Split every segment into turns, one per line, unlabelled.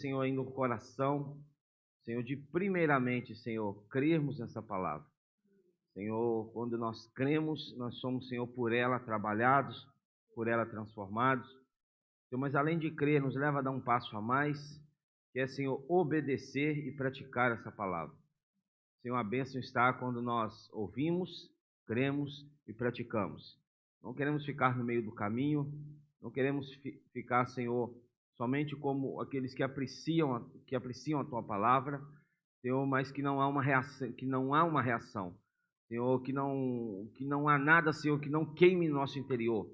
Senhor, ainda no coração, Senhor, de primeiramente, Senhor, crermos nessa palavra. Senhor, quando nós cremos, nós somos, Senhor, por ela trabalhados, por ela transformados. Senhor, mas além de crer, nos leva a dar um passo a mais, que é, Senhor, obedecer e praticar essa palavra. Senhor, a bênção está quando nós ouvimos, cremos e praticamos. Não queremos ficar no meio do caminho, não queremos ficar, Senhor, somente como aqueles que apreciam a Tua palavra, Senhor, mas que não há uma reação, Senhor, que não há nada, Senhor, que não queime no nosso interior,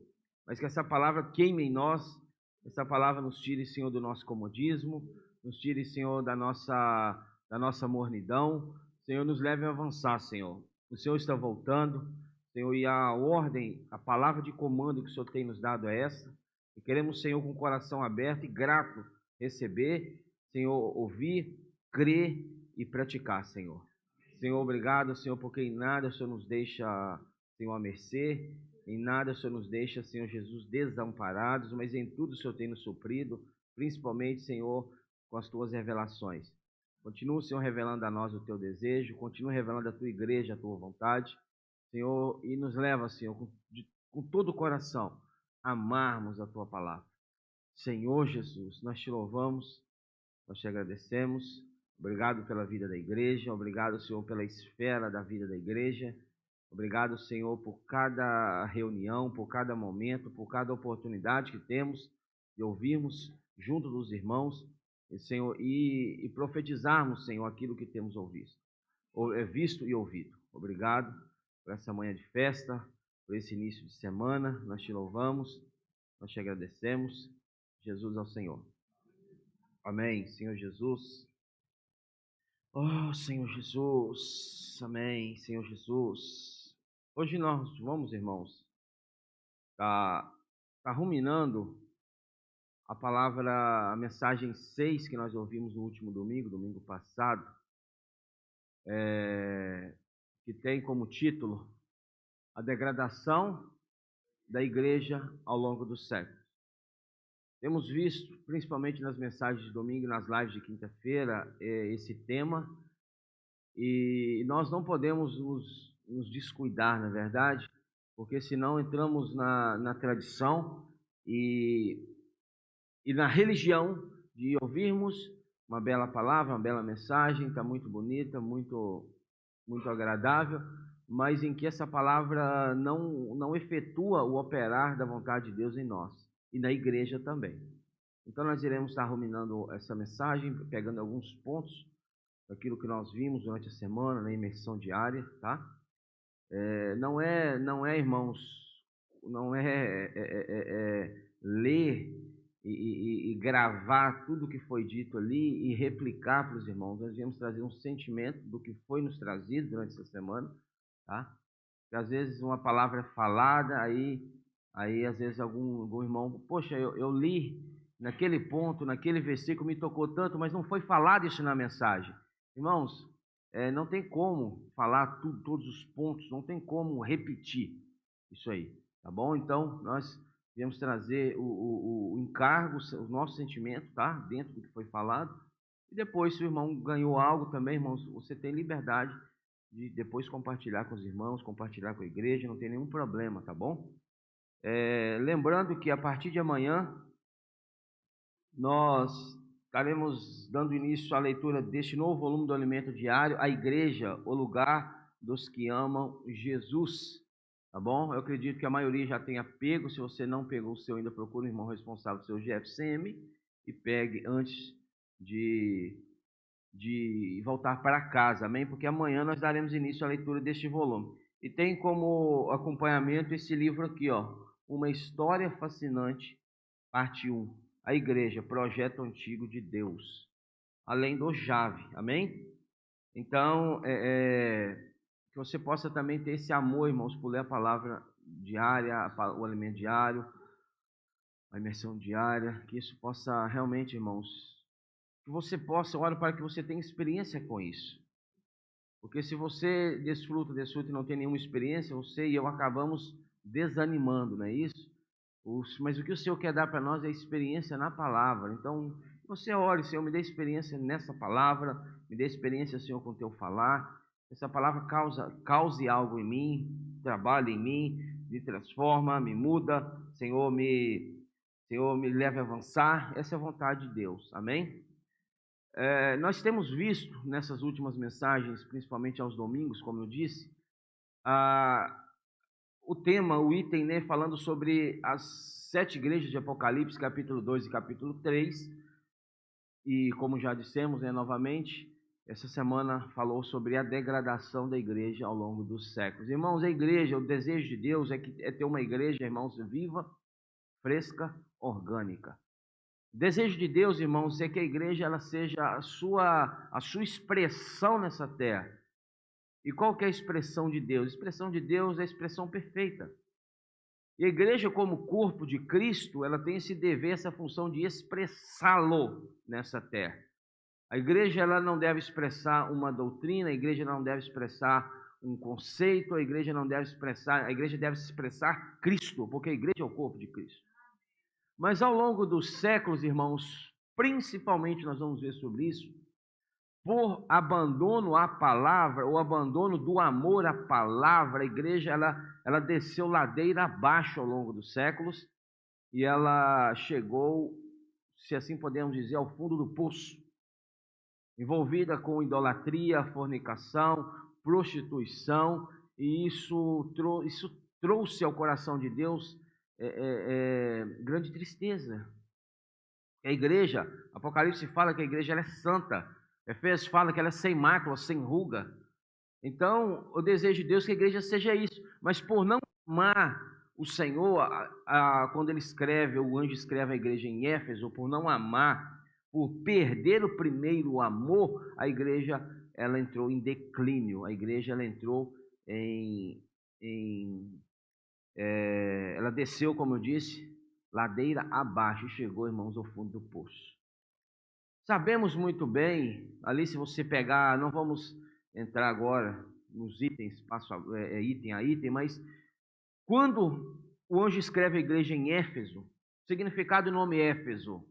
mas que essa palavra queime em nós, essa palavra nos tire, Senhor, do nosso comodismo, nos tire, Senhor, da nossa mornidão, Senhor, nos leve a avançar, Senhor. O Senhor está voltando, Senhor, e a ordem, a palavra de comando que o Senhor tem nos dado é essa. E queremos, Senhor, com o coração aberto e grato receber, Senhor, ouvir, crer e praticar, Senhor. Senhor, obrigado, Senhor, porque em nada o Senhor nos deixa, Senhor, à mercê, em nada o Senhor nos deixa, Senhor Jesus, desamparados, mas em tudo o Senhor tem nos suprido, principalmente, Senhor, com as Tuas revelações. Continua, Senhor, revelando a nós o Teu desejo, continua revelando a Tua igreja, a Tua vontade, Senhor, e nos leva, Senhor, com todo o coração, a amarmos a Tua palavra. Senhor Jesus, nós Te louvamos, nós Te agradecemos, obrigado pela vida da igreja, obrigado, Senhor, pela esfera da vida da igreja, obrigado, Senhor, por cada reunião, por cada momento, por cada oportunidade que temos de ouvirmos junto dos irmãos, Senhor, e profetizarmos, Senhor, aquilo que temos visto e ouvido. Obrigado por essa manhã de festa, por esse início de semana. Nós Te louvamos, nós Te agradecemos. Jesus é o Senhor. Amém, Senhor Jesus. Oh, Senhor Jesus. Amém, Senhor Jesus. Hoje nós vamos, irmãos, tá ruminando a mensagem 6 que nós ouvimos no último domingo passado, que tem como título A Degradação da Igreja ao longo dos séculos. Temos visto, principalmente nas mensagens de domingo e nas lives de quinta-feira, esse tema, e nós não podemos nos descuidar, na verdade, porque senão entramos na tradição e na religião de ouvirmos uma bela palavra, uma bela mensagem, está muito bonita, muito, muito agradável, mas em que essa palavra não efetua o operar da vontade de Deus em nós e na igreja também. Então nós iremos estar ruminando essa mensagem, pegando alguns pontos daquilo que nós vimos durante a semana na imersão diária, tá? Não é, irmãos, não é ler e gravar tudo o que foi dito ali e replicar para os irmãos. Nós viemos trazer um sentimento do que foi nos trazido durante essa semana, tá? Que às vezes uma palavra é falada, aí às vezes algum irmão, poxa, eu li naquele ponto, naquele versículo, me tocou tanto, mas não foi falado isso na mensagem. Irmãos, não tem como falar todos os pontos, não tem como repetir isso aí, tá bom? Então, nós viemos trazer o encargo, o nosso sentimento, tá? Dentro do que foi falado. E depois, se o irmão ganhou algo também, irmãos, você tem liberdade de depois compartilhar com os irmãos, compartilhar com a igreja, não tem nenhum problema, tá bom? Lembrando que a partir de amanhã, nós estaremos dando início à leitura deste novo volume do Alimento Diário, A Igreja, o Lugar dos que Amam Jesus, tá bom? Eu acredito que a maioria já tenha pego. Se você não pegou o seu, ainda procura o irmão responsável do seu GFCM e pegue antes de voltar para casa, amém? Porque amanhã nós daremos início à leitura deste volume. E tem como acompanhamento esse livro aqui, ó, Uma História Fascinante, parte 1. A Igreja, Projeto Antigo de Deus, além do Jave, amém? Então, que você possa também ter esse amor, irmãos, por ler a palavra diária, o alimento diário, a imersão diária, que isso possa realmente, irmãos, que você possa, oro para que você tenha experiência com isso. Porque se você desfruta e não tem nenhuma experiência, você e eu acabamos desanimando, não é isso? Mas o que o Senhor quer dar para nós é experiência na palavra. Então, Você ore, Senhor, me dê experiência nessa palavra, me dê experiência, Senhor, com o teu falar. Essa palavra cause algo em mim, trabalhe em mim, me transforma, me muda, Senhor, me leve a avançar. Essa é a vontade de Deus, amém? Nós temos visto nessas últimas mensagens, principalmente aos domingos, como eu disse, o tema, o item, né, falando sobre as 7 igrejas de Apocalipse, capítulo 2 e capítulo 3. E como já dissemos, né, novamente, essa semana falou sobre a degradação da igreja ao longo dos séculos. Irmãos, a igreja, o desejo de Deus é ter uma igreja, irmãos, viva, fresca, orgânica. O desejo de Deus, irmãos, é que a igreja ela seja a sua expressão nessa terra. E qual que é a expressão de Deus? A expressão de Deus é a expressão perfeita. E a igreja, como corpo de Cristo, ela tem esse dever, essa função de expressá-lo nessa terra. A igreja ela não deve expressar uma doutrina, a igreja não deve expressar um conceito, a igreja deve expressar Cristo, porque a igreja é o corpo de Cristo. Mas ao longo dos séculos, irmãos, principalmente nós vamos ver sobre isso, por abandono à palavra, ou abandono do amor à palavra, a igreja ela desceu ladeira abaixo ao longo dos séculos e ela chegou, se assim podemos dizer, ao fundo do poço, envolvida com idolatria, fornicação, prostituição, e isso trouxe ao coração de Deus grande tristeza. A igreja, Apocalipse fala que a igreja ela é santa, Efésios fala que ela é sem mácula, sem ruga. Então, o desejo de Deus é que a igreja seja isso, mas por não amar o Senhor, quando ele escreve, o anjo escreve a igreja em Éfeso, por não amar, por perder o primeiro amor, a igreja ela entrou em declínio, a igreja ela entrou ela desceu, como eu disse, ladeira abaixo e chegou, irmãos, ao fundo do poço. Sabemos muito bem, ali se você pegar, não vamos entrar agora nos itens, item a item, mas quando o anjo escreve a igreja em Éfeso, o significado do nome Éfeso,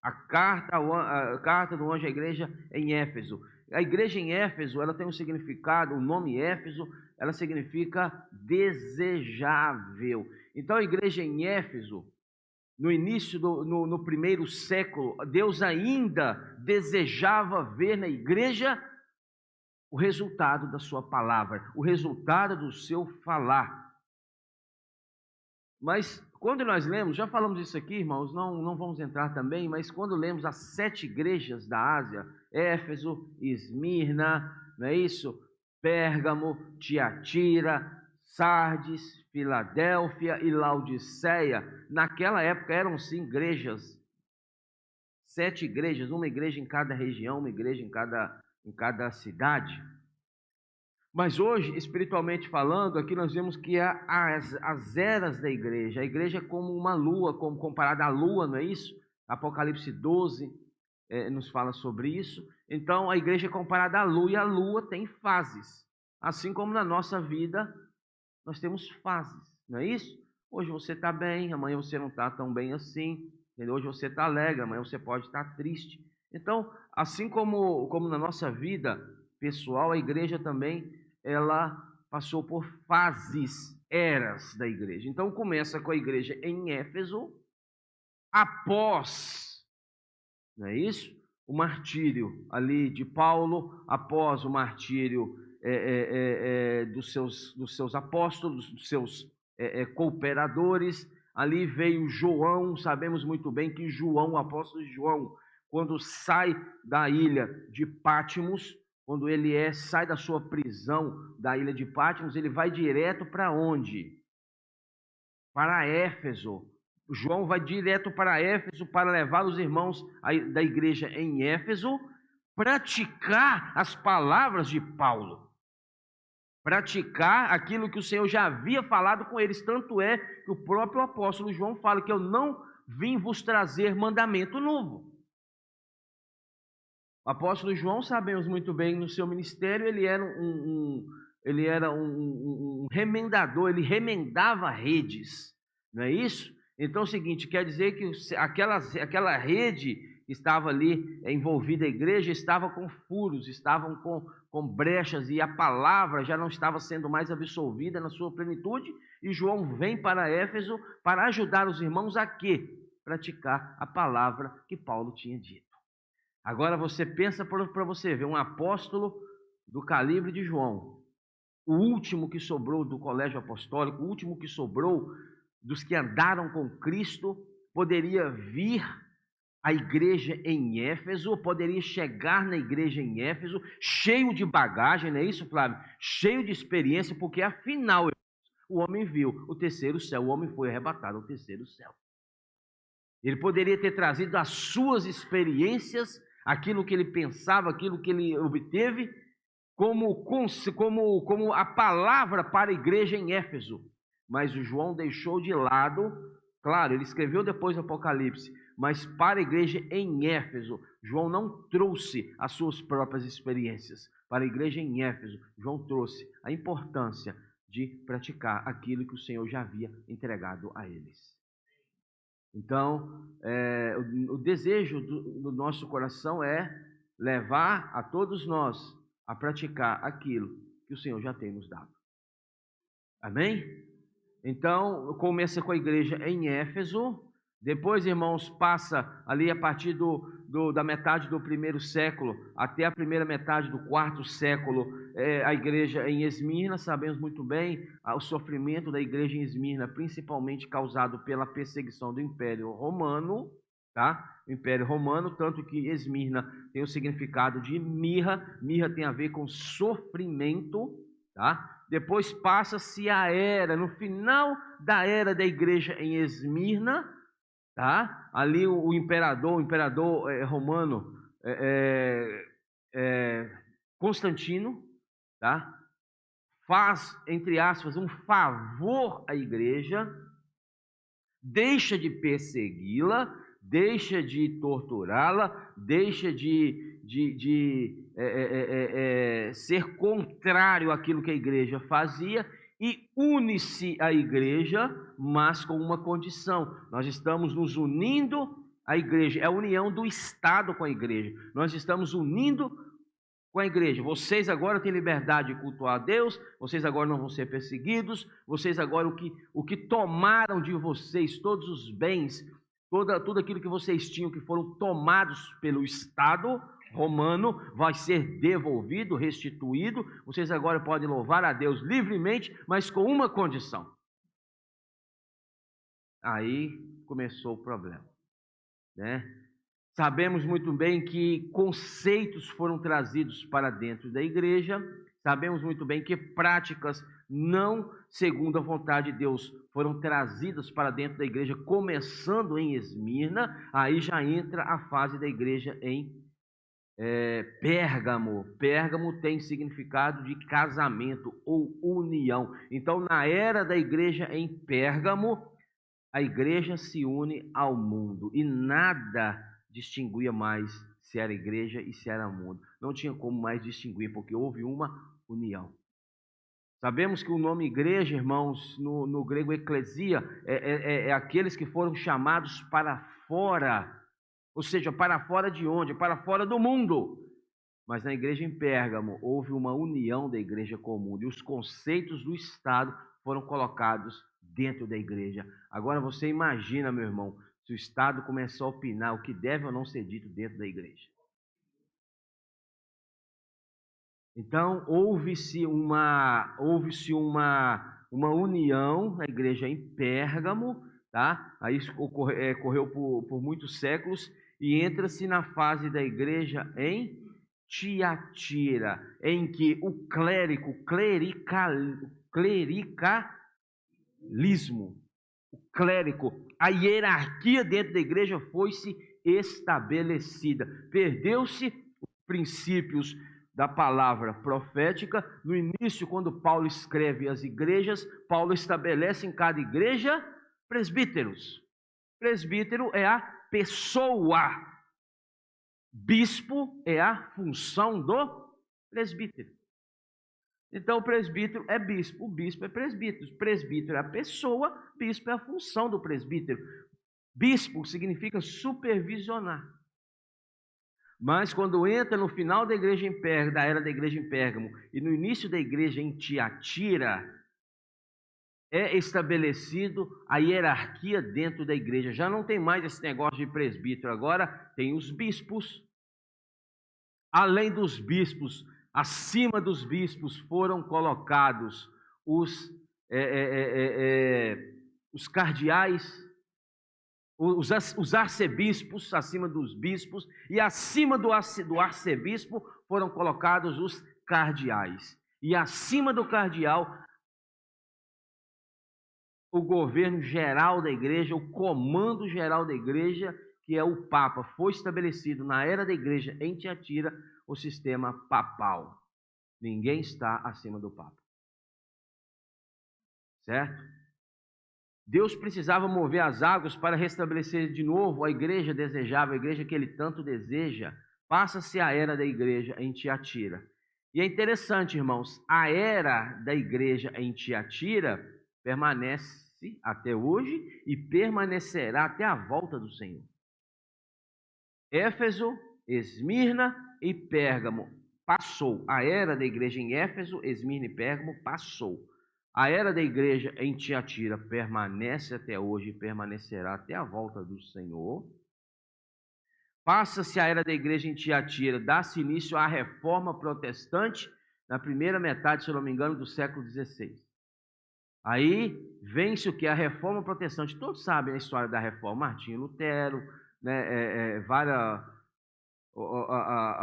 a carta do anjo à igreja em Éfeso. A igreja em Éfeso, ela tem um significado, o nome Éfeso, ela significa desejável. Então a igreja em Éfeso, no início, no primeiro século, Deus ainda desejava ver na igreja o resultado da sua palavra, o resultado do seu falar. Mas quando nós lemos, já falamos isso aqui, irmãos, não vamos entrar também, mas quando lemos as 7 igrejas da Ásia, Éfeso, Esmirna, não é isso? Pérgamo, Tiatira, Sardes, Filadélfia e Laodiceia, naquela época eram sim igrejas, 7 igrejas, uma igreja em cada região, uma igreja em cada cidade. Mas hoje, espiritualmente falando, aqui nós vemos que há as eras da igreja. A igreja é como uma lua, como comparada à lua, não é isso? Apocalipse 12 nos fala sobre isso. Então, a igreja é comparada à lua, e a lua tem fases. Assim como na nossa vida, nós temos fases, não é isso? Hoje você está bem, amanhã você não está tão bem assim. Entendeu? Hoje você está alegre, amanhã você pode estar triste. Então, assim como na nossa vida pessoal, a igreja também, ela passou por fases, eras da igreja. Então, começa com a igreja em Éfeso, após, não é isso? O martírio ali de Paulo, após o martírio dos seus apóstolos, dos seus cooperadores. Ali veio João, sabemos muito bem que João, o apóstolo João, quando sai da ilha de Pátimos, quando ele sai da sua prisão da ilha de Pátimos, ele vai direto para onde? Para Éfeso. João vai direto para Éfeso para levar os irmãos da igreja em Éfeso praticar as palavras de Paulo. Praticar aquilo que o Senhor já havia falado com eles. Tanto é que o próprio apóstolo João fala que eu não vim vos trazer mandamento novo. O apóstolo João, sabemos muito bem, no seu ministério, ele era um remendador, ele remendava redes, não é isso? Então é o seguinte, quer dizer que aquela rede estava ali envolvida a igreja, estava com furos, estavam com brechas, e a palavra já não estava sendo mais absolvida na sua plenitude, e João vem para Éfeso para ajudar os irmãos a quê? Praticar a palavra que Paulo tinha dito. Agora você pensa para você ver, um apóstolo do calibre de João, o último que sobrou do colégio apostólico, o último que sobrou dos que andaram com Cristo, poderia vir à igreja em Éfeso, poderia chegar na igreja em Éfeso, cheio de bagagem, não é isso, Flávio? Cheio de experiência, porque afinal o homem viu o terceiro céu, o homem foi arrebatado ao terceiro céu. Ele poderia ter trazido as suas experiências, aquilo que ele pensava, aquilo que ele obteve, como a palavra para a igreja em Éfeso. Mas o João deixou de lado, claro, ele escreveu depois do Apocalipse, mas para a igreja em Éfeso, João não trouxe as suas próprias experiências. Para a igreja em Éfeso, João trouxe a importância de praticar aquilo que o Senhor já havia entregado a eles. Então, o desejo do nosso coração é levar a todos nós a praticar aquilo que o Senhor já tem nos dado. Amém? Então, começa com a igreja em Éfeso. Depois, irmãos, passa ali a partir da metade do primeiro século até a primeira metade do quarto século, a igreja em Esmirna. Sabemos muito bem o sofrimento da igreja em Esmirna, principalmente causado pela perseguição do Império Romano, tá? O Império Romano, tanto que Esmirna tem o significado de mirra. Mirra tem a ver com sofrimento, tá? Depois passa-se a era, no final da era da igreja em Esmirna, tá? Ali o imperador romano Constantino, tá? Faz, entre aspas, um favor à igreja, deixa de persegui-la, deixa de torturá-la, deixa de ser contrário àquilo que a igreja fazia, e une-se à igreja, mas com uma condição: nós estamos nos unindo à igreja, é a união do Estado com a igreja, nós estamos unindo com a igreja. Vocês agora têm liberdade de cultuar a Deus, vocês agora não vão ser perseguidos, vocês agora o que tomaram de vocês, todos os bens, tudo aquilo que vocês tinham, que foram tomados pelo Estado romano, vai ser devolvido, restituído. Vocês agora podem louvar a Deus livremente, mas com uma condição. Aí começou o problema, né? Sabemos muito bem que conceitos foram trazidos para dentro da igreja, sabemos muito bem que práticas não segundo a vontade de Deus foram trazidas para dentro da igreja, começando em Esmirna. Aí já entra a fase da igreja em Pérgamo. Pérgamo tem significado de casamento ou união. Então, na era da igreja em Pérgamo, a igreja se une ao mundo, e nada distinguia mais se era igreja e se era mundo. Não tinha como mais distinguir, porque houve uma união. Sabemos que o nome igreja, irmãos, no grego eclesia, é aqueles que foram chamados para fora. Ou seja, para fora de onde? Para fora do mundo. Mas na igreja em Pérgamo houve uma união da igreja com o mundo, e os conceitos do Estado foram colocados dentro da igreja. Agora você imagina, meu irmão, se o Estado começar a opinar o que deve ou não ser dito dentro da igreja. Então, houve-se uma união na igreja em Pérgamo, tá? Aí isso correu por muitos séculos, e entra-se na fase da igreja em Tiatira, em que o clericalismo, a hierarquia dentro da igreja foi-se estabelecida. Perdeu-se os princípios da palavra profética. No início, quando Paulo escreve as igrejas, Paulo estabelece em cada igreja presbíteros. Presbítero é a pessoa, bispo é a função do presbítero. Então, o presbítero é bispo, o bispo é presbítero. Presbítero é a pessoa, bispo é a função do presbítero. Bispo significa supervisionar. Mas quando entra no final da igreja em Pérgamo, da era da igreja em Pérgamo, e no início da igreja em Tiatira, é estabelecido a hierarquia dentro da igreja. Já não tem mais esse negócio de presbítero, agora tem os bispos. Além dos bispos, acima dos bispos foram colocados os cardeais, os arcebispos, acima dos bispos, e acima do arcebispo foram colocados os cardeais. E acima do cardeal, o governo geral da igreja, o comando geral da igreja, que é o Papa. Foi estabelecido na era da igreja em Tiatira o sistema papal. Ninguém está acima do Papa. Certo? Deus precisava mover as águas para restabelecer de novo a igreja desejável, a igreja que ele tanto deseja. Passa-se a era da igreja em Tiatira. E é interessante, irmãos, a era da igreja em Tiatira permanece até hoje e permanecerá até a volta do Senhor. Éfeso, Esmirna e Pérgamo passou. A era da igreja em Éfeso, Esmirna e Pérgamo passou. A era da igreja em Tiatira permanece até hoje e permanecerá até a volta do Senhor. Passa-se a era da igreja em Tiatira, dá-se início à reforma protestante na primeira metade, se eu não me engano, do século XVI. Aí vem-se o que? A reforma protestante. Todos sabem a história da reforma. Martinho Lutero, né,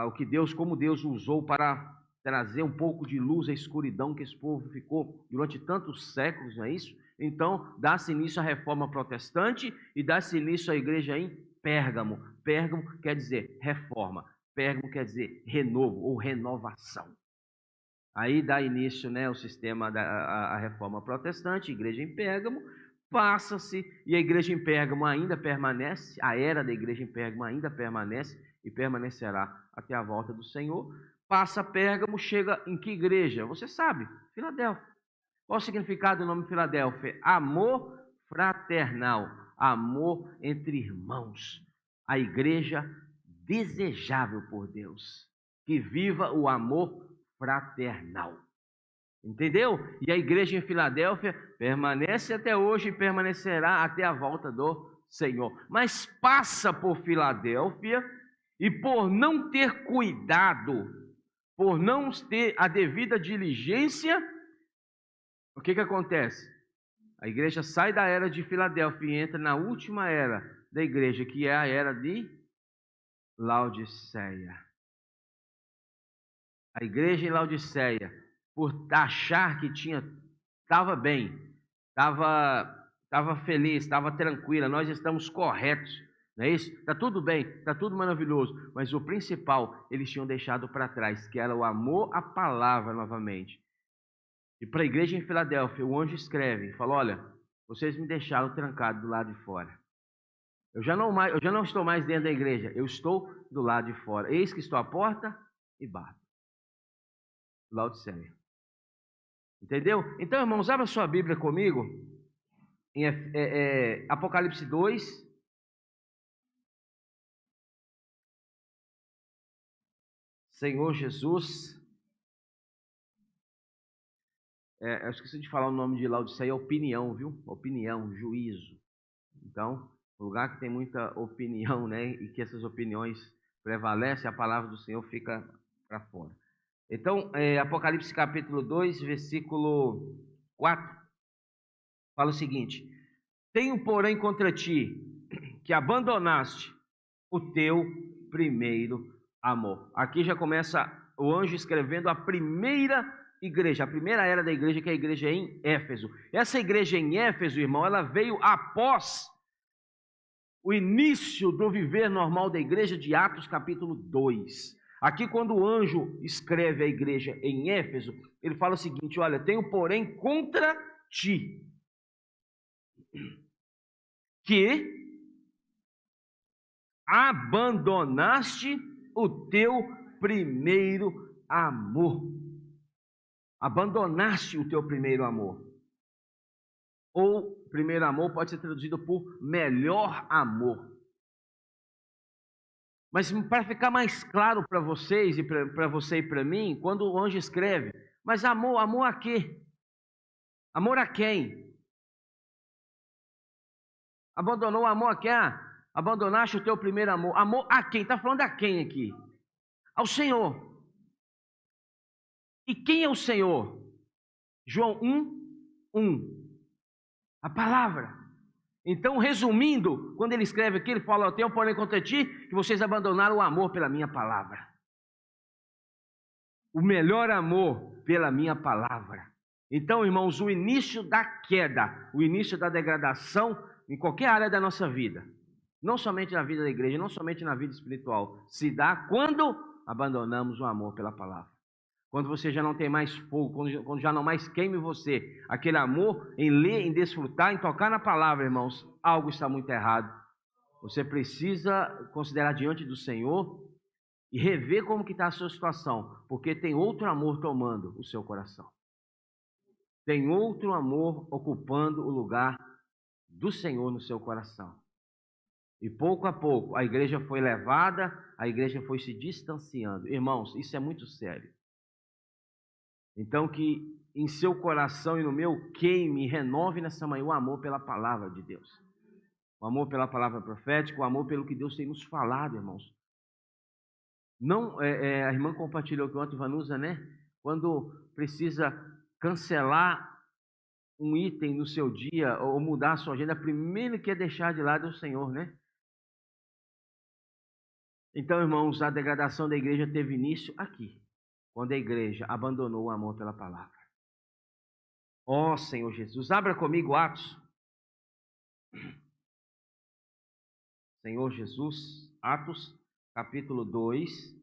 o que Deus, como Deus usou para trazer um pouco de luz à escuridão que esse povo ficou durante tantos séculos, não é isso? Então, dá-se início à reforma protestante e dá-se início à igreja em Pérgamo. Pérgamo quer dizer reforma, Pérgamo quer dizer renovo ou renovação. Aí dá início, né, o sistema a reforma protestante, igreja em Pérgamo, passa-se e a igreja em Pérgamo ainda permanece, a era da igreja em Pérgamo ainda permanece e permanecerá até a volta do Senhor. Passa Pérgamo, chega em que igreja? Você sabe, Filadélfia. Qual o significado do nome Filadélfia? Amor fraternal, amor entre irmãos. A igreja desejável por Deus, que viva o amor fraternal. Entendeu? E a igreja em Filadélfia permanece até hoje e permanecerá até a volta do Senhor. Mas passa por Filadélfia e por não ter cuidado, por não ter a devida diligência, o que acontece? A igreja sai da era de Filadélfia e entra na última era da igreja, que é a era de Laodiceia. A igreja em Laodiceia, por achar que estava bem, estava feliz, estava tranquila, nós estamos corretos, não é isso? Está tudo bem, está tudo maravilhoso, mas o principal eles tinham deixado para trás, que era o amor à palavra novamente. E para a igreja em Filadélfia, o anjo escreve, fala: olha, vocês me deixaram trancado do lado de fora. Eu já não estou mais dentro da igreja, eu estou do lado de fora. Eis que estou à porta e bato. Laodiceia. Entendeu? Então, irmãos, abra sua Bíblia comigo em Apocalipse 2. Senhor Jesus. Eu esqueci de falar o nome de Laodiceia, opinião, viu? Opinião, juízo. Então, um lugar que tem muita opinião, né? E que essas opiniões prevalecem, a palavra do Senhor fica para fora. Então, Apocalipse capítulo 2, versículo 4, fala o seguinte: tenho, porém, contra ti que abandonaste o teu primeiro amor. Aqui já começa o anjo escrevendo a primeira igreja, a primeira era da igreja, que é a igreja em Éfeso. Essa igreja em Éfeso, irmão, ela veio após o início do viver normal da igreja de Atos capítulo 2. Aqui, quando o anjo escreve a igreja em Éfeso, ele fala o seguinte: olha, tenho, porém, contra ti que abandonaste o teu primeiro amor. Abandonaste o teu primeiro amor. Ou primeiro amor pode ser traduzido por melhor amor. Mas para ficar mais claro para vocês e para você e para mim, quando o anjo escreve, mas amor a quê? Amor a quem? Abandonou o amor a quem? Abandonaste o teu primeiro amor. Amor a quem? Está falando a quem aqui? Ao Senhor. E quem é o Senhor? João 1:1. A palavra. Então, resumindo, quando ele escreve aqui, ele fala: eu tenho porém contra ti que vocês abandonaram o amor pela minha palavra. O melhor amor pela minha palavra. Então, irmãos, o início da queda, o início da degradação em qualquer área da nossa vida, não somente na vida da igreja, não somente na vida espiritual, se dá quando abandonamos o amor pela palavra. Quando você já não tem mais fogo, quando já não mais queima em você aquele amor em ler, em desfrutar, em tocar na palavra, irmãos, algo está muito errado. Você precisa considerar diante do Senhor e rever como que está a sua situação, porque tem outro amor tomando o seu coração. Tem outro amor ocupando o lugar do Senhor no seu coração. E pouco a pouco a igreja foi levada, a igreja foi se distanciando. Irmãos, isso é muito sério. Então que em seu coração e no meu queime, renove nessa manhã o amor pela palavra de Deus. O amor pela palavra profética, o amor pelo que Deus tem nos falado, irmãos. Não, a irmã compartilhou com ontem, Vanusa, né? Quando precisa cancelar um item no seu dia ou mudar a sua agenda, primeiro que é deixar de lado o Senhor, né? Então, irmãos, a degradação da igreja teve início aqui, quando a igreja abandonou o amor pela palavra. Ó Senhor Jesus, abra comigo Atos. Senhor Jesus, Atos, capítulo 2.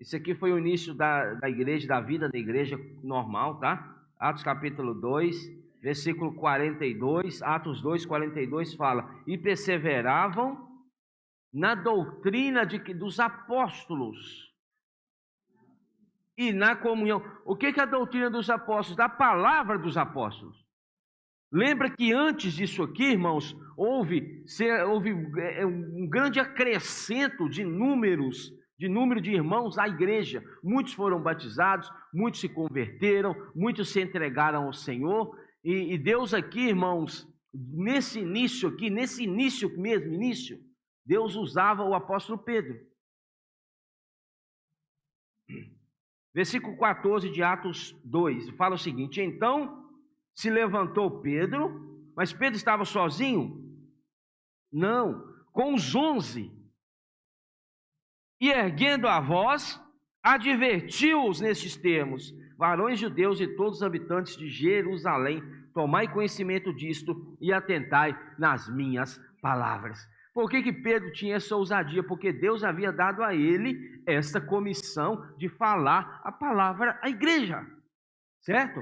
Isso aqui foi o início da igreja, da vida da igreja normal, tá? Atos capítulo 2, versículo 42, Atos 2, 42 fala: e perseveravam na doutrina dos apóstolos e na comunhão. O que é a doutrina dos apóstolos? Da palavra dos apóstolos. Lembra que antes disso aqui, irmãos, houve um grande acrescento de número de irmãos à igreja. Muitos foram batizados, muitos se converteram, muitos se entregaram ao Senhor. E Deus aqui, irmãos, nesse início, Deus usava o apóstolo Pedro. Versículo 14 de Atos 2, fala o seguinte: então se levantou Pedro, mas Pedro estava sozinho? Não, com os 11. E erguendo a voz, advertiu-os nestes termos: varões judeus e todos os habitantes de Jerusalém, tomai conhecimento disto e atentai nas minhas palavras. Por que Pedro tinha essa ousadia? Porque Deus havia dado a ele essa comissão de falar a palavra à igreja, certo?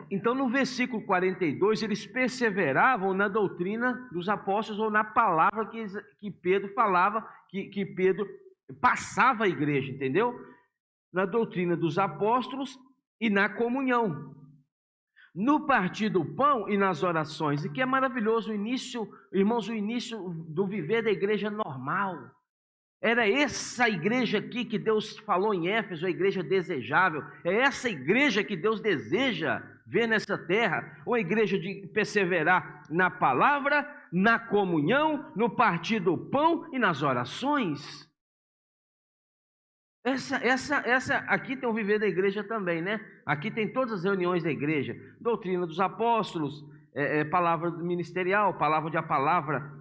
Então, no versículo 42, eles perseveravam na doutrina dos apóstolos, ou na palavra que Pedro falava, que Pedro passava à igreja, entendeu? Na doutrina dos apóstolos e na comunhão, no partir do pão e nas orações. E que é maravilhoso o início, irmãos, o início do viver da igreja normal. Era essa igreja aqui que Deus falou em Éfeso, a igreja desejável. É essa igreja que Deus deseja ver nessa terra, uma igreja de perseverar na palavra, na comunhão, no partir do pão e nas orações. Essa aqui tem o viver da igreja também, né? Aqui tem todas as reuniões da igreja, doutrina dos apóstolos, palavra ministerial, a palavra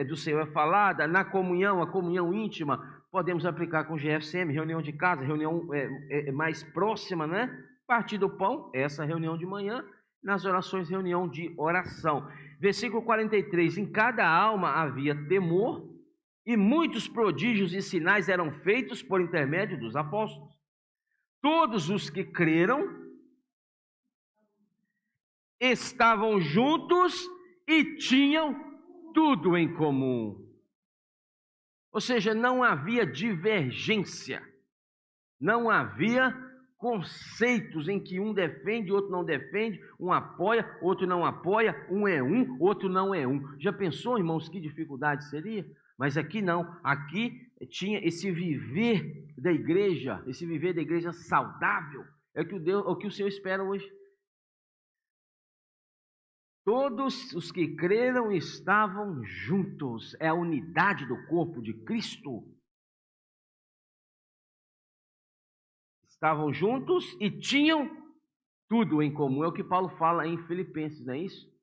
do Senhor é falada, na comunhão, a comunhão íntima, podemos aplicar com GFCM, reunião de casa, reunião mais próxima, né? Partir do pão, essa reunião de manhã, nas orações, reunião de oração. Versículo 43, em cada alma havia temor, e muitos prodígios e sinais eram feitos por intermédio dos apóstolos. Todos os que creram estavam juntos e tinham tudo em comum. Ou seja, não havia divergência, não havia conceitos em que um defende, outro não defende, um apoia, outro não apoia, um é um, outro não é um. Já pensou, irmãos, que dificuldade seria? Mas aqui não, aqui tinha esse viver da igreja, saudável, é o que o Senhor espera hoje. Todos os que creram estavam juntos, é a unidade do corpo de Cristo. Estavam juntos e tinham tudo em comum, é o que Paulo fala em Filipenses, não é isso?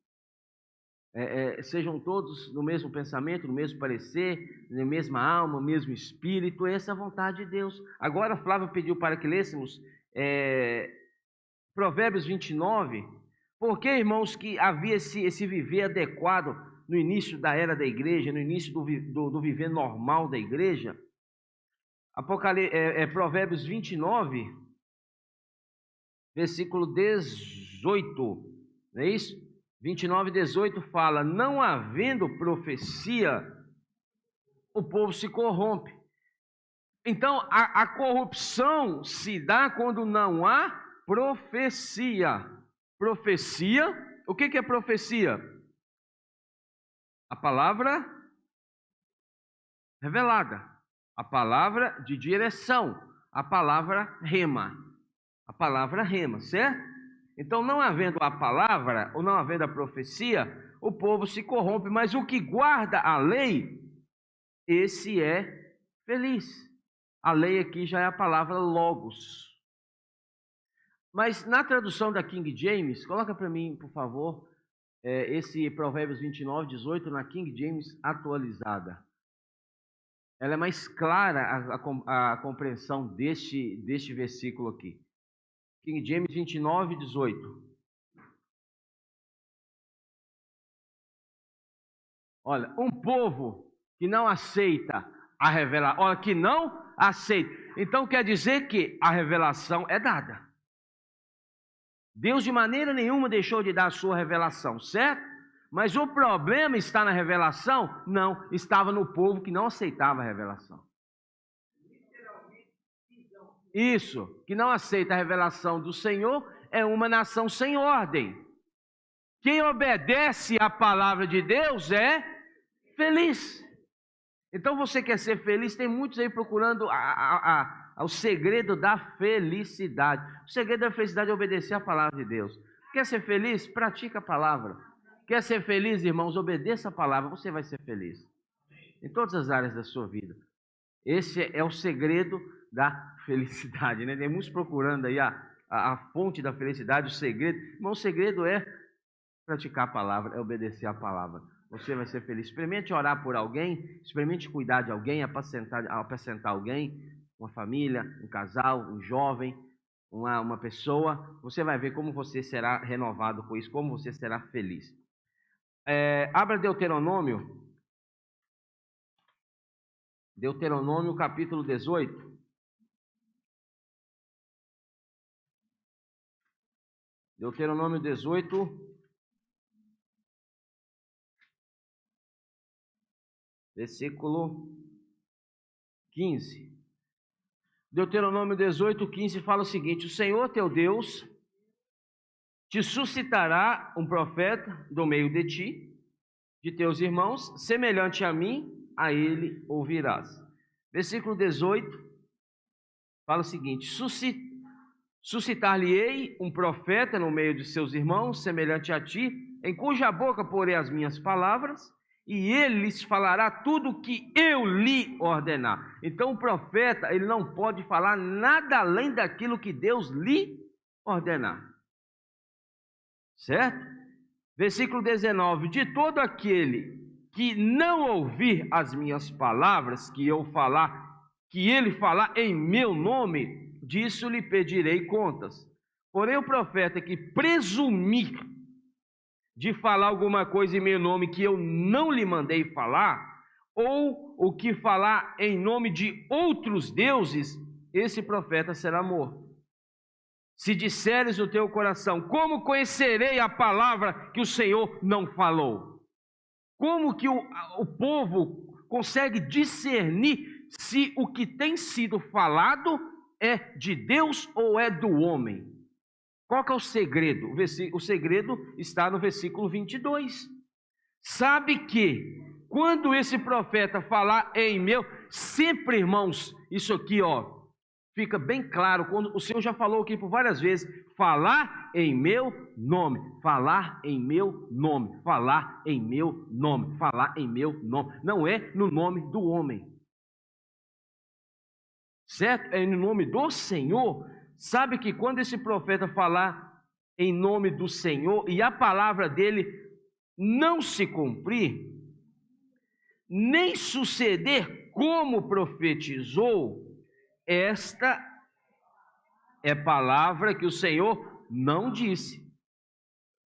Sejam todos no mesmo pensamento, no mesmo parecer, na mesma alma, no mesmo espírito, essa é a vontade de Deus. Agora Flávio pediu para que lêssemos Provérbios 29, porque, irmãos, que havia esse viver adequado no início da era da igreja, no início do viver normal da igreja. Provérbios 29, versículo 18, não é isso? 29, 18 fala: não havendo profecia, o povo se corrompe. Então, a corrupção se dá quando não há profecia. Profecia, o que é profecia? A palavra revelada. A palavra de direção, a palavra rema, certo? Então, não havendo a palavra, ou não havendo a profecia, o povo se corrompe, mas o que guarda a lei, esse é feliz. A lei aqui já é a palavra logos. Mas na tradução da King James, coloca para mim, por favor, esse Provérbios 29, 18, na King James atualizada. Ela é mais clara a compreensão deste versículo aqui. King James 29, 18. Olha, um povo que não aceita a revelação, olha, que não aceita. Então quer dizer que a revelação é dada. Deus de maneira nenhuma deixou de dar a sua revelação, certo? Mas o problema está na revelação? Não, estava no povo que não aceitava a revelação. Isso, que não aceita a revelação do Senhor, é uma nação sem ordem. Quem obedece à palavra de Deus é feliz. Então você quer ser feliz? Tem muitos aí procurando o segredo da felicidade. O segredo da felicidade é obedecer à palavra de Deus. Quer ser feliz? Pratica a palavra. Quer ser feliz, irmãos? Obedeça a palavra, você vai ser feliz. Em todas as áreas da sua vida. Esse é o segredo da felicidade, né? Tem muitos procurando aí a fonte da felicidade, o segredo. Irmão, o segredo é praticar a palavra, é obedecer a palavra. Você vai ser feliz. Experimente orar por alguém, experimente cuidar de alguém, apacentar alguém, uma família, um casal, um jovem, uma pessoa. Você vai ver como você será renovado com isso, como você será feliz. Abra Deuteronômio capítulo 18. Deuteronômio 18, versículo 15. Deuteronômio 18, 15 fala o seguinte: o Senhor teu Deus te suscitará um profeta do meio de ti, de teus irmãos, semelhante a mim, a ele ouvirás. Versículo 18 fala o seguinte: suscitar-lhe-ei um profeta no meio de seus irmãos, semelhante a ti, em cuja boca porei as minhas palavras, e ele lhes falará tudo o que eu lhe ordenar. Então o profeta, ele não pode falar nada além daquilo que Deus lhe ordenar. Certo? Versículo 19: de todo aquele que não ouvir as minhas palavras que ele falar em meu nome, disso lhe pedirei contas. Porém o profeta que presumir de falar alguma coisa em meu nome que eu não lhe mandei falar, ou o que falar em nome de outros deuses, esse profeta será morto. Se disseres no teu coração: como conhecerei a palavra que o Senhor não falou? Como que o povo consegue discernir se o que tem sido falado é de Deus ou é do homem? Qual que é o segredo? O segredo está no versículo 22. Sabe que quando esse profeta falar em meu, sempre, irmãos, isso aqui, fica bem claro, quando o Senhor já falou aqui por várias vezes, falar em meu nome, falar em meu nome, falar em meu nome, falar em meu nome, não é no nome do homem, certo? É no nome do Senhor. Sabe que quando esse profeta falar em nome do Senhor e a palavra dele não se cumprir, nem suceder como profetizou, esta é palavra que o Senhor não disse.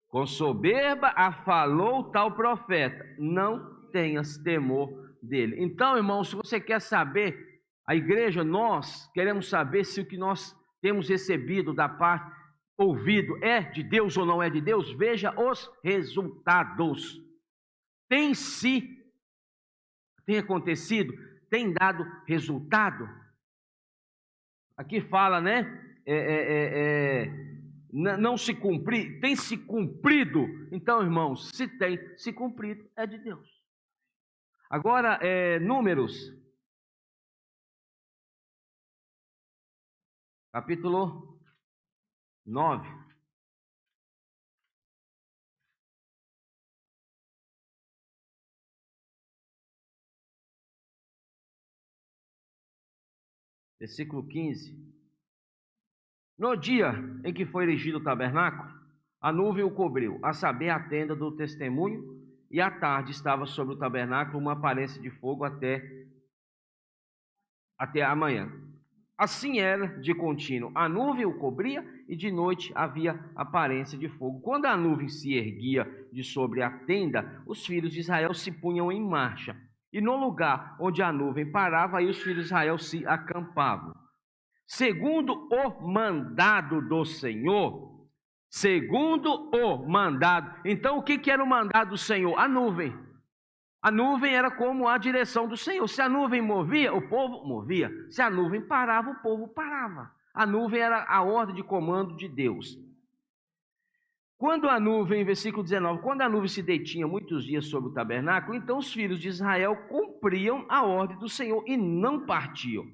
Com soberba a falou tal profeta, não tenhas temor dele. Então, irmãos, se você quer saber, a igreja, nós queremos saber se o que nós temos recebido da parte, ouvido, é de Deus ou não é de Deus, veja os resultados. Tem acontecido, tem dado resultado. Aqui fala, né? Não se cumprir, tem se cumprido. Então, irmãos, se tem se cumprido, é de Deus. Agora, Números, capítulo 9. Versículo 15. No dia em que foi erigido o tabernáculo, a nuvem o cobriu, a saber, a tenda do testemunho, e à tarde estava sobre o tabernáculo uma aparência de fogo até a manhã. Assim era de contínuo. A nuvem o cobria e de noite havia aparência de fogo. Quando a nuvem se erguia de sobre a tenda, os filhos de Israel se punham em marcha. E no lugar onde a nuvem parava, aí os filhos de Israel se acampavam. Segundo o mandado do Senhor. Segundo o mandado. Então, o que era o mandado do Senhor? A nuvem. A nuvem era como a direção do Senhor. Se a nuvem movia, o povo movia. Se a nuvem parava, o povo parava. A nuvem era a ordem de comando de Deus. Quando a nuvem, versículo 19, quando a nuvem se detinha muitos dias sobre o tabernáculo, então os filhos de Israel cumpriam a ordem do Senhor e não partiam.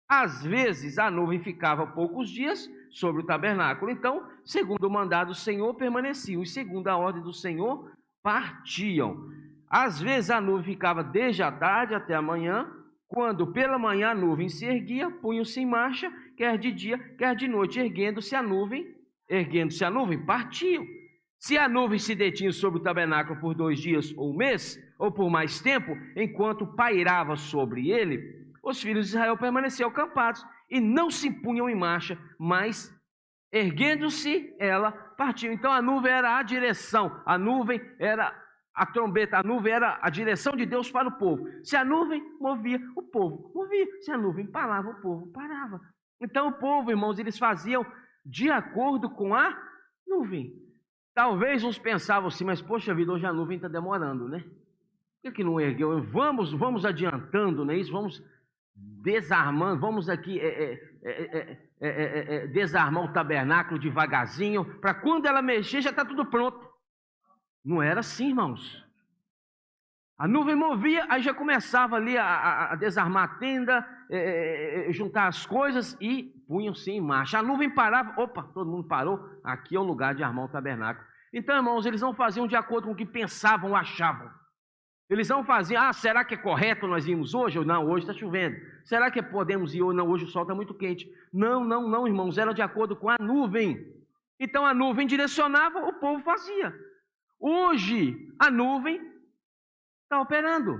Às vezes a nuvem ficava poucos dias sobre o tabernáculo, então, segundo o mandado do Senhor, permaneciam, e segundo a ordem do Senhor, partiam. Às vezes a nuvem ficava desde a tarde até a manhã, quando pela manhã a nuvem se erguia, punham-se em marcha, quer de dia, quer de noite, erguendo-se a nuvem, partiam. Se a nuvem se detinha sobre o tabernáculo por 2 dias ou 1 mês, ou por mais tempo, enquanto pairava sobre ele, os filhos de Israel permaneciam acampados e não se punham em marcha, mas erguendo-se ela partiu. Então a nuvem era a direção, a nuvem era a trombeta, a nuvem era a direção de Deus para o povo. Se a nuvem movia, o povo movia. Se a nuvem parava, o povo parava. Então o povo, irmãos, eles faziam de acordo com a nuvem. Talvez uns pensavam assim, mas poxa vida, hoje a nuvem está demorando, né? Por que não ergueu? Vamos adiantando, né? Isso, vamos desarmando, vamos aqui desarmar o tabernáculo devagarzinho, para quando ela mexer já está tudo pronto. Não era assim, irmãos. A nuvem movia, aí já começava ali a desarmar a tenda, juntar as coisas e punham-se em marcha. A nuvem parava, opa, todo mundo parou, aqui é o lugar de armar o tabernáculo. Então, irmãos, eles não faziam de acordo com o que pensavam ou achavam. Eles não faziam, será que é correto nós irmos hoje? Ou não, hoje está chovendo. Será que podemos ir ou não, hoje o sol está muito quente? Não, irmãos, era de acordo com a nuvem. Então a nuvem direcionava, o povo fazia. Hoje a nuvem está operando.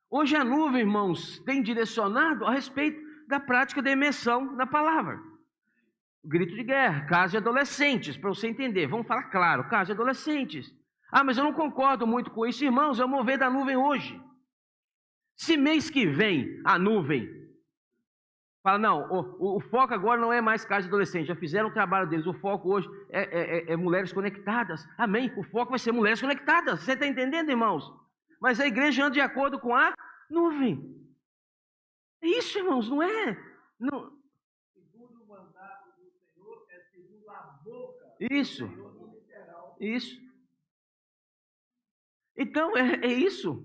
Hoje a nuvem, irmãos, tem direcionado a respeito da prática da imersão na palavra. Grito de guerra, caso de adolescentes, para você entender, vamos falar claro, caso de adolescentes. Mas eu não concordo muito com isso, irmãos, é o mover da nuvem hoje. Se mês que vem a nuvem fala, não, o foco agora não é mais casa de adolescente, já fizeram o trabalho deles, o foco hoje é mulheres conectadas, amém? O foco vai ser mulheres conectadas, você está entendendo, irmãos? Mas a igreja anda de acordo com a nuvem. É isso, irmãos, não é? Isso, isso. Então, é isso.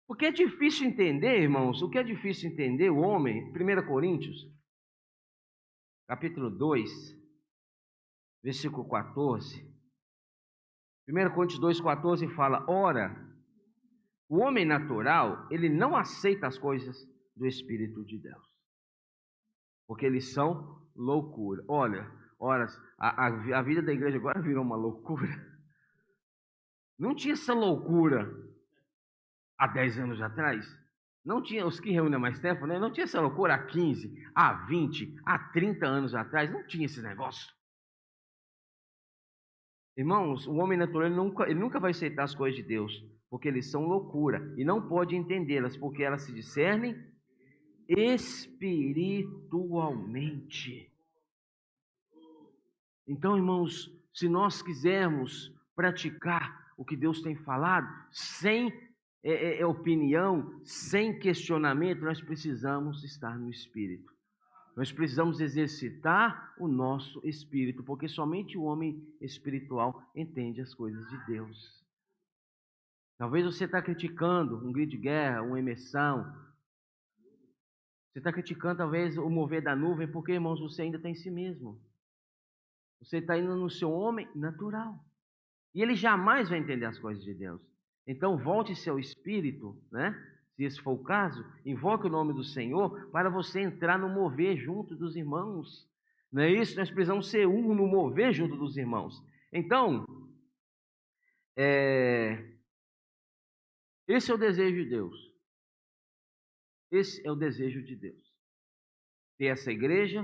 Porque é difícil entender, irmãos, o que é difícil entender, o homem, 1 Coríntios, capítulo 2, versículo 14. 1 Coríntios 2,14 fala: ora, o homem natural, ele não aceita as coisas do Espírito de Deus, porque eles são loucura. Olha, a vida da igreja agora virou uma loucura. Não tinha essa loucura há 10 anos atrás. Não tinha, os que reúnem mais tempo, né? Não tinha essa loucura há 15, há 20, há 30 anos atrás. Não tinha esse negócio. Irmãos, o homem natural ele nunca vai aceitar as coisas de Deus, porque eles são loucura, e não pode entendê-las, porque elas se discernem espiritualmente. Então, irmãos, se nós quisermos praticar o que Deus tem falado, sem opinião, sem questionamento, nós precisamos estar no Espírito. Nós precisamos exercitar o nosso espírito, porque somente o homem espiritual entende as coisas de Deus. Talvez você está criticando um grito de guerra, uma emersão. Você está criticando talvez o mover da nuvem, porque, irmãos, você ainda está em si mesmo. Você está indo no seu homem natural. E ele jamais vai entender as coisas de Deus. Então, volte seu espírito, né? Se esse for o caso, invoque o nome do Senhor para você entrar no mover junto dos irmãos. Não é isso? Nós precisamos ser um no mover junto dos irmãos. Então, esse é o desejo de Deus. Esse é o desejo de Deus. Ter essa igreja,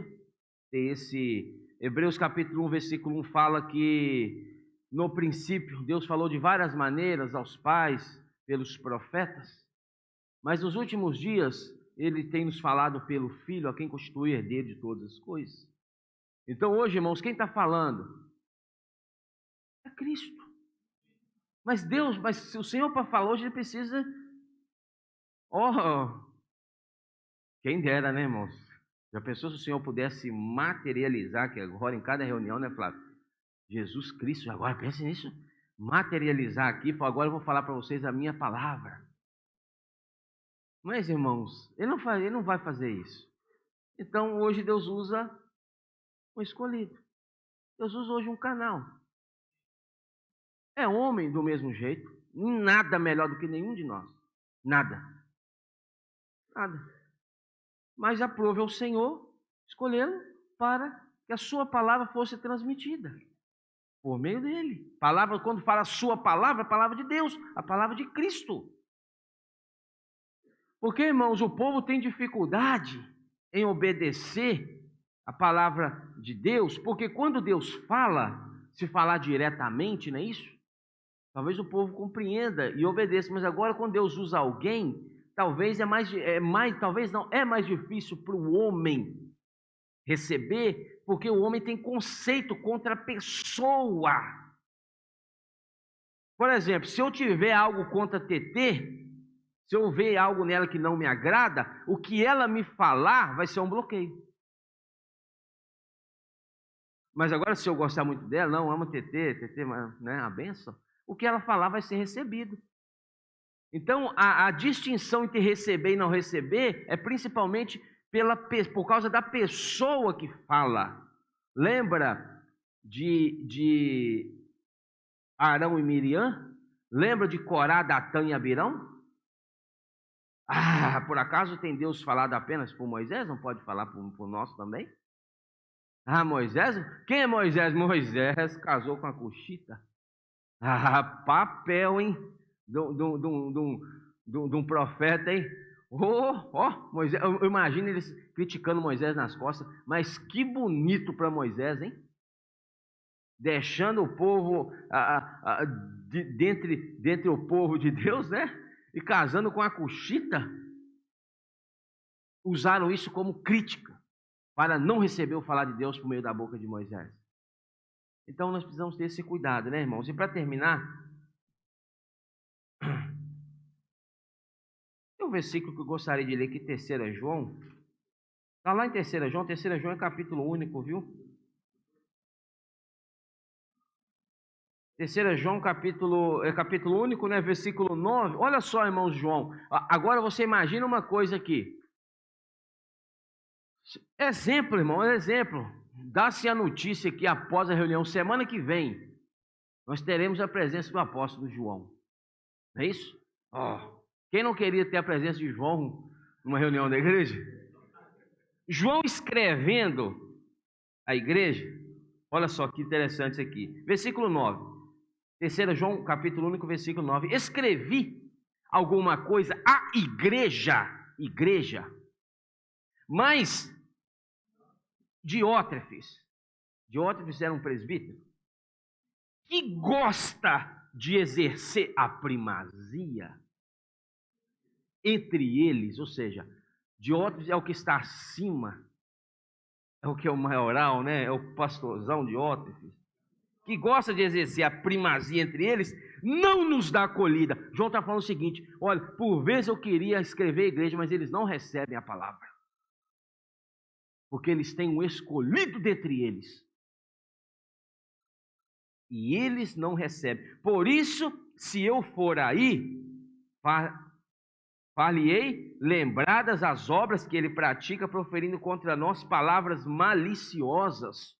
ter esse... Hebreus capítulo 1, versículo 1 fala que no princípio Deus falou de várias maneiras aos pais, pelos profetas. Mas nos últimos dias, Ele tem nos falado pelo Filho, a quem constitui herdeiro de todas as coisas. Então hoje, irmãos, quem está falando? É Cristo. Mas se o Senhor para falar hoje, Ele precisa... Quem dera, né, irmãos? Já pensou se o Senhor pudesse materializar, que agora em cada reunião, né, Flávio? Jesus Cristo, agora pense nisso. Materializar aqui, agora eu vou falar para vocês a minha palavra. Mas, irmãos, ele não vai fazer isso. Então, hoje Deus usa um escolhido. Deus usa hoje um canal. É homem do mesmo jeito. Nada melhor do que nenhum de nós. Nada. Nada. Mas aprove ao Senhor escolhê-lo para que a sua palavra fosse transmitida. Por meio dele. Palavra, quando fala a sua palavra, a palavra de Deus. A palavra de Cristo. Porque, irmãos, o povo tem dificuldade em obedecer a palavra de Deus, porque quando Deus fala, se falar diretamente, não é isso? Talvez o povo compreenda e obedeça, mas agora quando Deus usa alguém, talvez é mais difícil para o homem receber, porque o homem tem conceito contra a pessoa. Por exemplo, se eu tiver algo contra a TT, se eu ver algo nela que não me agrada, o que ela me falar vai ser um bloqueio. Mas agora, se eu gostar muito dela, não, amo TT, né, a benção, o que ela falar vai ser recebido. Então, a distinção entre receber e não receber é principalmente por causa da pessoa que fala. Lembra de Arão e Miriam? Lembra de Corá, Datã e Abirão? Por acaso tem Deus falado apenas por Moisés? Não pode falar por nós também? Moisés? Quem é Moisés? Moisés casou com a Cuxita. Papel, hein? De um profeta, hein? Moisés, eu imagino eles criticando Moisés nas costas, mas que bonito para Moisés, hein? Deixando o povo dentre o povo de Deus, né? E casando com a Cuxita, usaram isso como crítica para não receber o falar de Deus por meio da boca de Moisés. Então nós precisamos ter esse cuidado, né, irmãos? E para terminar, tem um versículo que eu gostaria de ler aqui, 3 João. Está lá em 3 João é capítulo único, viu? Terceira João, capítulo único, né? Versículo 9. Olha só, irmãos João. Agora você imagina uma coisa aqui. Exemplo, irmão, exemplo. Dá-se a notícia que após a reunião, semana que vem, nós teremos a presença do apóstolo João. Não é isso? Quem não queria ter a presença de João numa reunião da igreja? João escrevendo a igreja, olha só que interessante isso aqui. Versículo 9. Terceira João, capítulo único, versículo 9. Escrevi alguma coisa à igreja, mas Diótrefes era um presbítero que gosta de exercer a primazia entre eles, ou seja, Diótrefes é o que está acima, é o que é o maioral, né? É o pastorzão Diótrefes, que gosta de exercer a primazia entre eles, não nos dá acolhida. João está falando o seguinte: olha, por vezes eu queria escrever a igreja, mas eles não recebem a palavra, porque eles têm um escolhido dentre eles, e eles não recebem. Por isso, se eu for aí, far-lhe-ei lembradas as obras que ele pratica, proferindo contra nós palavras maliciosas.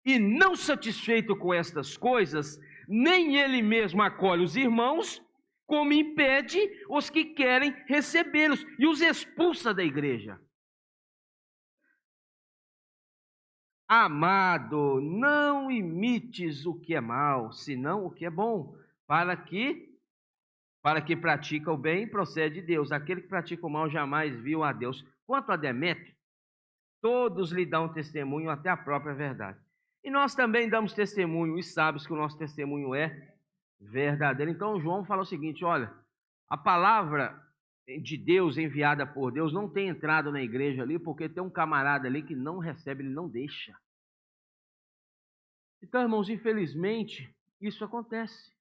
E não satisfeito com estas coisas, nem ele mesmo acolhe os irmãos, como impede os que querem recebê-los e os expulsa da igreja. Amado, não imites o que é mal, senão o que é bom, para que pratica o bem, procede de Deus. Aquele que pratica o mal jamais viu a Deus. Quanto a Demétrio, todos lhe dão testemunho, até a própria verdade. E nós também damos testemunho, e sabes que o nosso testemunho é verdadeiro. Então João fala o seguinte: olha, a palavra de Deus, enviada por Deus, não tem entrado na igreja ali, porque tem um camarada ali que não recebe, ele não deixa. Então, irmãos, infelizmente, isso acontece.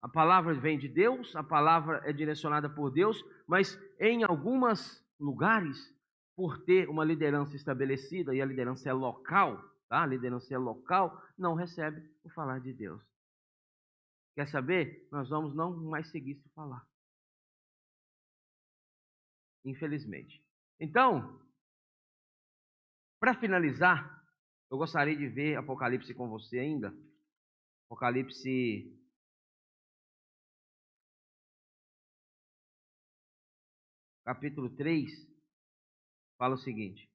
A palavra vem de Deus, a palavra é direcionada por Deus, mas em alguns lugares, por ter uma liderança estabelecida, e a liderança é local, tá? A liderança é local, não recebe o falar de Deus. Quer saber? Nós vamos não mais seguir se falar. Infelizmente. Então, para finalizar, eu gostaria de ver Apocalipse com você ainda. Apocalipse capítulo 3, fala o seguinte.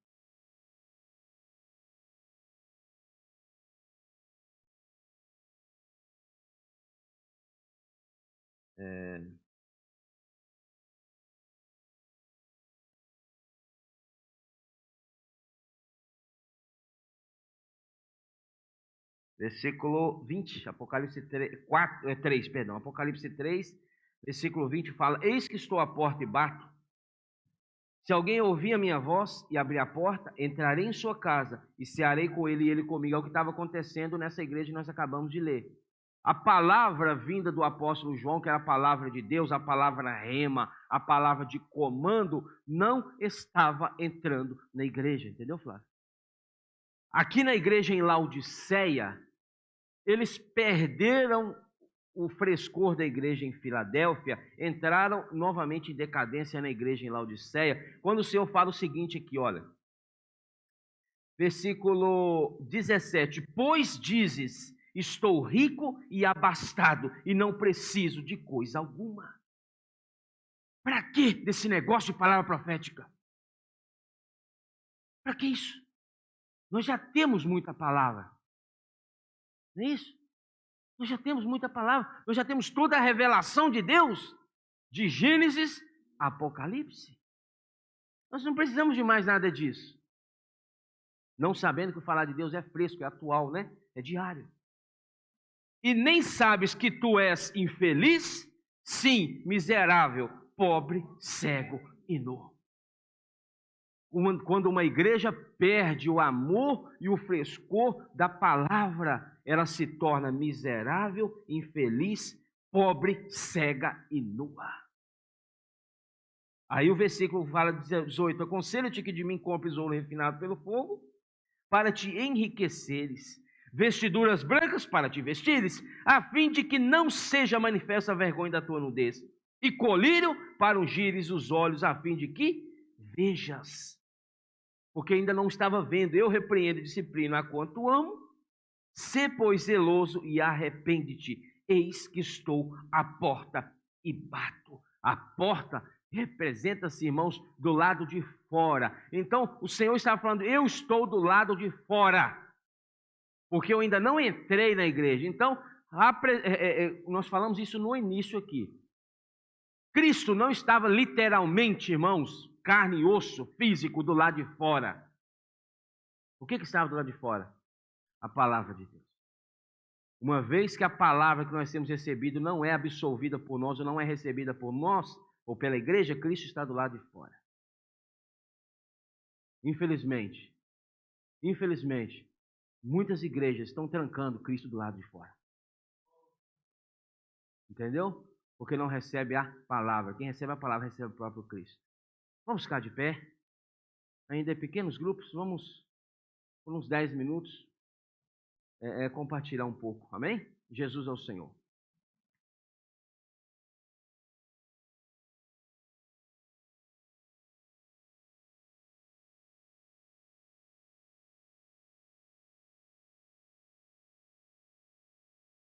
Versículo 20, Apocalipse 3, perdão, Apocalipse 3, versículo 20 fala: eis que estou à porta e bato. Se alguém ouvir a minha voz e abrir a porta, entrarei em sua casa e cearei com ele e ele comigo. É o que estava acontecendo nessa igreja que nós acabamos de ler. A palavra vinda do apóstolo João, que era a palavra de Deus, a palavra rema, a palavra de comando, não estava entrando na igreja, entendeu, Flávio? Aqui na igreja em Laodiceia, eles perderam o frescor da igreja em Filadélfia, entraram novamente em decadência na igreja em Laodiceia, quando o Senhor fala o seguinte aqui, olha, versículo 17, pois dizes, estou rico e abastado, e não preciso de coisa alguma. Para que desse negócio de palavra profética? Para que isso? Nós já temos muita palavra, não é isso? Nós já temos muita palavra, nós já temos toda a revelação de Deus, de Gênesis a Apocalipse. Nós não precisamos de mais nada disso. Não sabendo que o falar de Deus é fresco, é atual, né? É diário. E nem sabes que tu és infeliz? Sim, miserável, pobre, cego e nu. Quando uma igreja perde o amor e o frescor da palavra, ela se torna miserável, infeliz, pobre, cega e nua. Aí o versículo fala 18, aconselho-te que de mim compres ouro refinado pelo fogo, para te enriqueceres, vestiduras brancas para te vestires, a fim de que não seja manifesta a vergonha da tua nudez, e colírio para ungires os olhos, a fim de que vejas. Porque ainda não estava vendo. Eu repreendo e disciplino a quanto amo. Sê, pois, zeloso e arrepende-te. Eis que estou à porta e bato. A porta representa-se, irmãos, do lado de fora. Então, o Senhor estava falando, eu estou do lado de fora, porque eu ainda não entrei na igreja. Então, nós falamos isso no início aqui. Cristo não estava literalmente, irmãos, carne e osso, físico, do lado de fora. O que estava do lado de fora? A palavra de Deus. Uma vez que a palavra que nós temos recebido não é absolvida por nós, ou não é recebida por nós, ou pela igreja, Cristo está do lado de fora. Infelizmente, muitas igrejas estão trancando Cristo do lado de fora. Entendeu? Porque não recebe a palavra. Quem recebe a palavra recebe o próprio Cristo. Vamos ficar de pé? Ainda em pequenos grupos, vamos por uns 10 minutos compartilhar um pouco. Amém? Jesus é o Senhor.